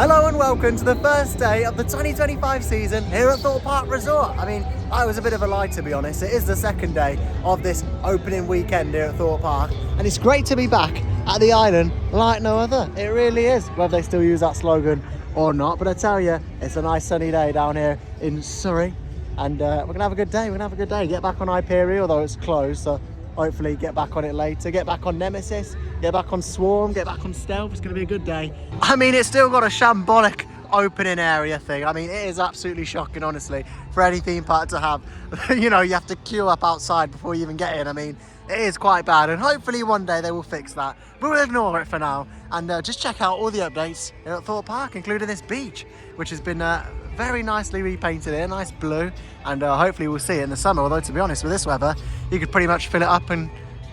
Hello and welcome to the first day of the 2025 season here at Thorpe Park Resort. I mean, I was a bit of a lie, to be honest. It is the second day of this opening weekend here at Thorpe Park, and it's great to be back at the island like no other. It really is, whether they still use that slogan or not. But I tell you, it's a nice sunny day down here in Surrey, and we're gonna have a good day. We're gonna have a good day. Get back on Hyperion, although it's closed, so hopefully get back on it later. Get back on Nemesis, get back on Swarm, get back on Stealth. It's going to be a good day. I mean, it's still got a shambolic opening area thing. I mean, it is absolutely shocking, honestly, for any theme park to have. You know, you have to queue up outside before you even get in. I mean, it is quite bad, and hopefully one day they will fix that. But we'll ignore it for now, and just check out all the updates here at Thorpe Park, including this beach, which has been very nicely repainted here, nice blue, and hopefully we'll see it in the summer. Although, to be honest, with this weather, you could pretty much fill it up and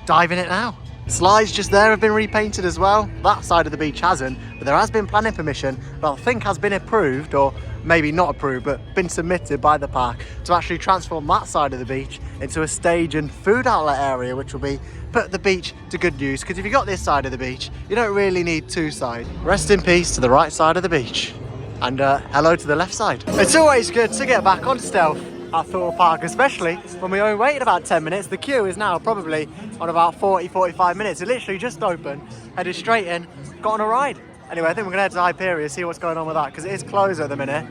dive in it now. Slides just there have been repainted as well. That side of the beach hasn't, but there has been planning permission that I think has been approved, or maybe not approved, but been submitted by the park to actually transform that side of the beach into a stage and food outlet area, which will be put the beach to good use. Because if you got this side of the beach, you don't really need two sides. Rest in peace to the right side of the beach, and hello to the left side. It's always good to get back on Stealth at Thorpe Park, especially when we only waited about 10 minutes. The queue is now probably on about 40-45 minutes. It literally just opened, headed straight in, got on a ride. Anyway, I think we're gonna head to Hyperion, see what's going on with that, because it is closed at the minute.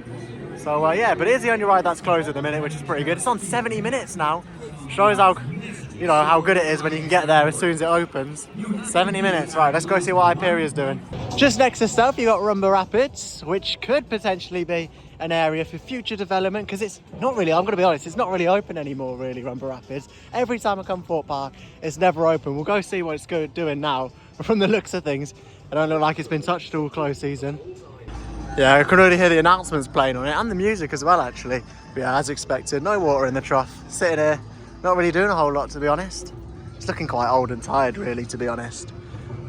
So yeah, but it is the only ride that's closed at the minute, which is pretty good. It's on 70 minutes now. Shows how, you know, how good it is when you can get there as soon as it opens. 70 minutes, right, let's go see what Hyperion's doing. Just next to Stealth, you got Rumba Rapids, which could potentially be an area for future development, because it's not really, I'm going to be honest, it's not really open anymore, really, Rumba Rapids. Every time I come to Thorpe Park, it's never open. We'll go see what it's doing now. From the looks of things, it don't look like it's been touched all close season. Yeah, I can already hear the announcements playing on it, and the music as well, actually. But yeah, as expected, no water in the trough. Sitting here, not really doing a whole lot, to be honest. It's looking quite old and tired, really, to be honest.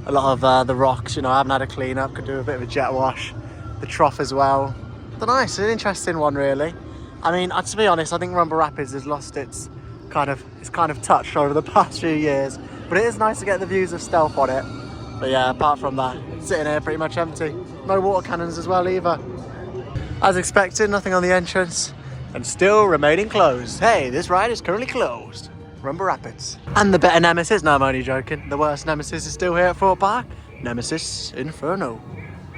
A lot of the rocks, you know, I haven't had a clean up, could do a bit of a jet wash. The trough as well. But nice, an interesting one, really. I mean, to be honest, I think Rumba Rapids has lost its kind of touch over the past few years. But it is nice to get the views of Stealth on it. But yeah, apart from that, sitting here pretty much empty. No water cannons as well either. As expected, nothing on the entrance, and still remaining closed. Hey, this ride is currently closed. Rumba Rapids. And the better Nemesis, no, I'm only joking. The worst Nemesis is still here at Thorpe Park. Nemesis Inferno.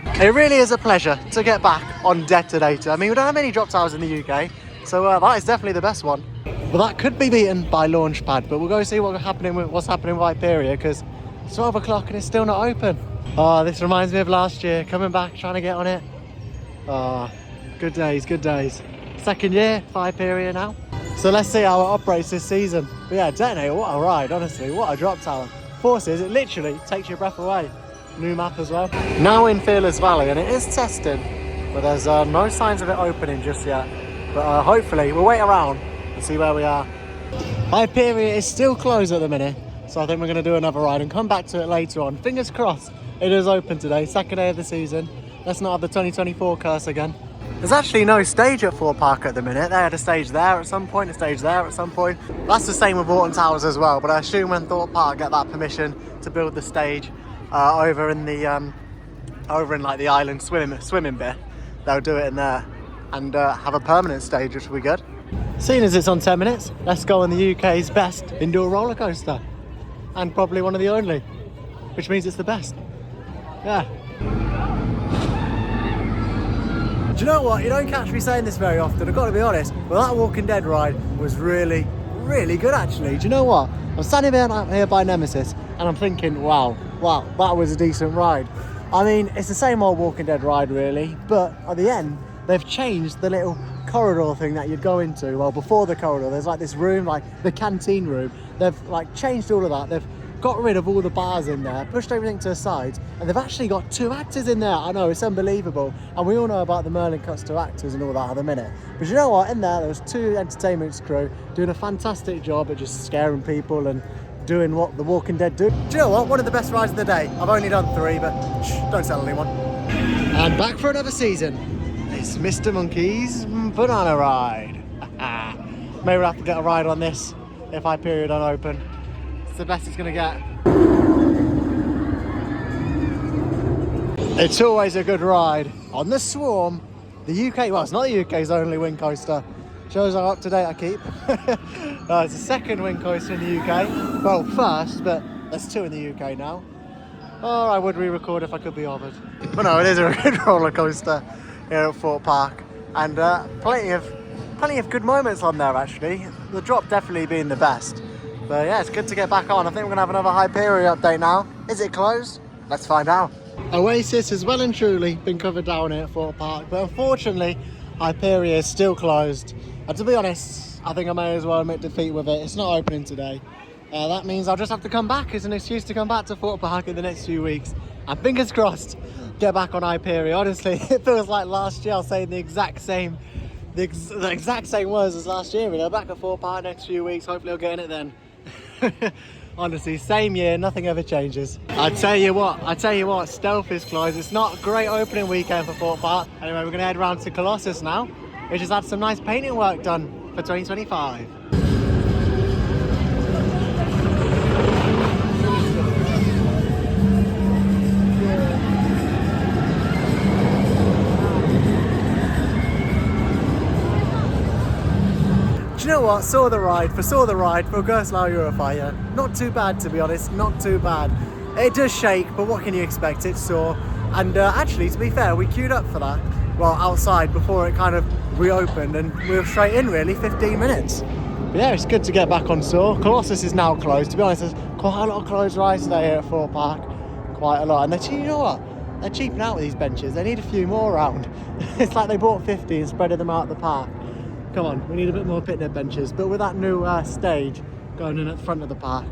It really is a pleasure to get back on Detonator. I mean, we don't have many drop towers in the UK, so that is definitely the best one. But that could be beaten by Launchpad, but we'll go see what's happening with Hyperion, because it's 12 o'clock and it's still not open. Oh, this reminds me of last year, coming back, trying to get on it. Oh, good days, good days. Second year for Hyperion now. So let's see how it operates this season. But yeah, Detonator, what a ride, honestly, what a drop tower. Forces, it literally takes your breath away. New map as well. Now in Fearless Valley, and it is testing, but there's no signs of it opening just yet. But hopefully we'll wait around and see where we are. Hyperion is still closed at the minute, so I think we're going to do another ride and come back to it later on. Fingers crossed it is open today, second day of the season. Let's not have the 2024 curse again. There's actually no stage at Thorpe Park at the minute. They had a stage there at some point, a stage there at some point. That's the same with Alton Towers as well, but I assume when Thorpe Park get that permission to build the stage over in like the island swimming bit, they'll do it in there and have a permanent stage, which will be good. Seeing as it's on 10 minutes, let's go on the UK's best indoor roller coaster, and probably one of the only, which means it's the best. Yeah. Do you know what? You don't catch me saying this very often, I've got to be honest, but that Walking Dead ride was really, really good actually. Do you know what? I'm standing here by Nemesis and I'm thinking, wow, that was a decent ride. I mean, it's the same old Walking Dead ride really, but at the end, they've changed the little corridor thing that you'd go into. Well, before the corridor, there's like this room, like the canteen room. They've like changed all of that. They've got rid of all the bars in there, pushed everything to the side, and they've actually got 2 actors in there. I know, it's unbelievable. And we all know about the Merlin cuts to actors and all that at the minute. But you know what? In there was 2 entertainment crew doing a fantastic job at just scaring people and doing what The Walking Dead do. Do you know what? One of the best rides of the day. I've only done 3, but shh, don't tell anyone. And back for another season. It's Mr. Monkey's Banana Ride. Maybe we'll have to get a ride on this if Hyperion don't open. It's the best it's going to get. It's always a good ride on the Swarm, the UK, well, it's not the UK's only wing coaster. Shows how up to date I keep. It's the second wing coaster in the UK. Well, first, but there's two in the UK now. Oh, I would re-record if I could be bothered. But no, it is a good roller coaster here at Thorpe Park, and plenty of good moments on there actually. The drop definitely being the best. But yeah, it's good to get back on. I think we're gonna have another Hyperion update now. Is it closed? Let's find out. Oasis has well and truly been covered down here at Thorpe Park, but unfortunately Hyperion is still closed. And to be honest, I think I may as well admit defeat with it. It's not opening today. That means I'll just have to come back as an excuse to come back to Thorpe Park in the next few weeks. And fingers crossed, get back on Hyperion. Honestly, it feels like last year I was saying the exact same words as last year. You know, back at Thorpe Park next few weeks. Hopefully I'll get in it then. Honestly, same year, nothing ever changes. I tell you what, Stealth is closed. It's not a great opening weekend for Thorpe Park. Anyway, we're gonna head round to Colossus now. We just had some nice painting work done for 2025. Do you know what? Saw the ride for Gerstlauer Eurofire. Not too bad, to be honest, not too bad. It does shake, but what can you expect? It's sore. And actually, to be fair, we queued up for that, well, outside before it kind of reopened, and we were straight in really, 15 minutes. But yeah, it's good to get back on Soar. Colossus is now closed. To be honest, there's quite a lot of closed rides today here at Thorpe Park. Quite a lot. And you know what? They're cheaping out with these benches. They need a few more around. It's like they bought 50 and spreaded them out the park. Come on, we need a bit more picnic benches, but with that new stage going in at the front of the park,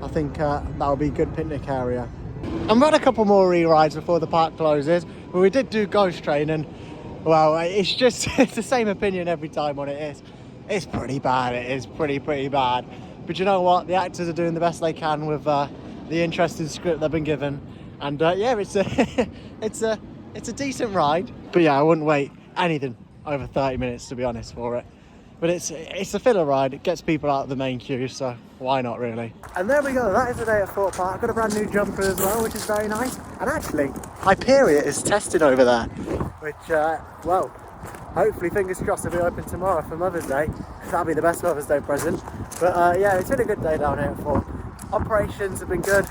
I think that'll be a good picnic area. And we've had a couple more re-rides before the park closes, but we did do Ghost Train, and well, it's the same opinion every time on it. It's pretty bad. It is pretty bad. But you know what? The actors are doing the best they can with the interesting script they've been given, and yeah, it's a decent ride. But yeah, I wouldn't wait anything over 30 minutes to be honest for it. But it's a filler ride. It gets people out of the main queue, so why not really? And there we go, that is the day at Thorpe Park. Got a brand new jumper as well, which is very nice. And actually, Hyperion is tested over there, which, well, hopefully, fingers crossed, it'll be open tomorrow for Mother's Day. That'll be the best Mother's Day present. But yeah, it's been a good day down here at Thorpe. Operations have been good.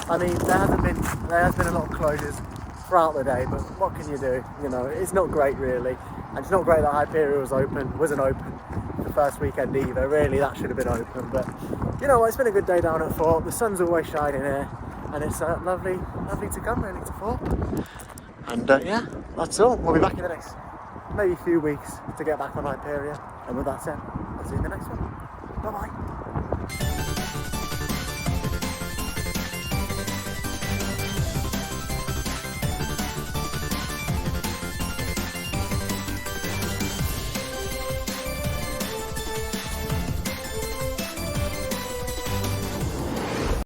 I mean, there has been a lot of closures throughout the day, but what can you do? You know, it's not great really. And it's not great that Hyperion wasn't open the first weekend either. Really, that should have been open. But you know what? It's been a good day down at Thorpe. The sun's always shining here, and it's lovely to come really to Thorpe. And yeah, that's all. We'll be back in the next maybe a few weeks to get back on Hyperion. And with that said, I'll see you in the next one. Bye bye.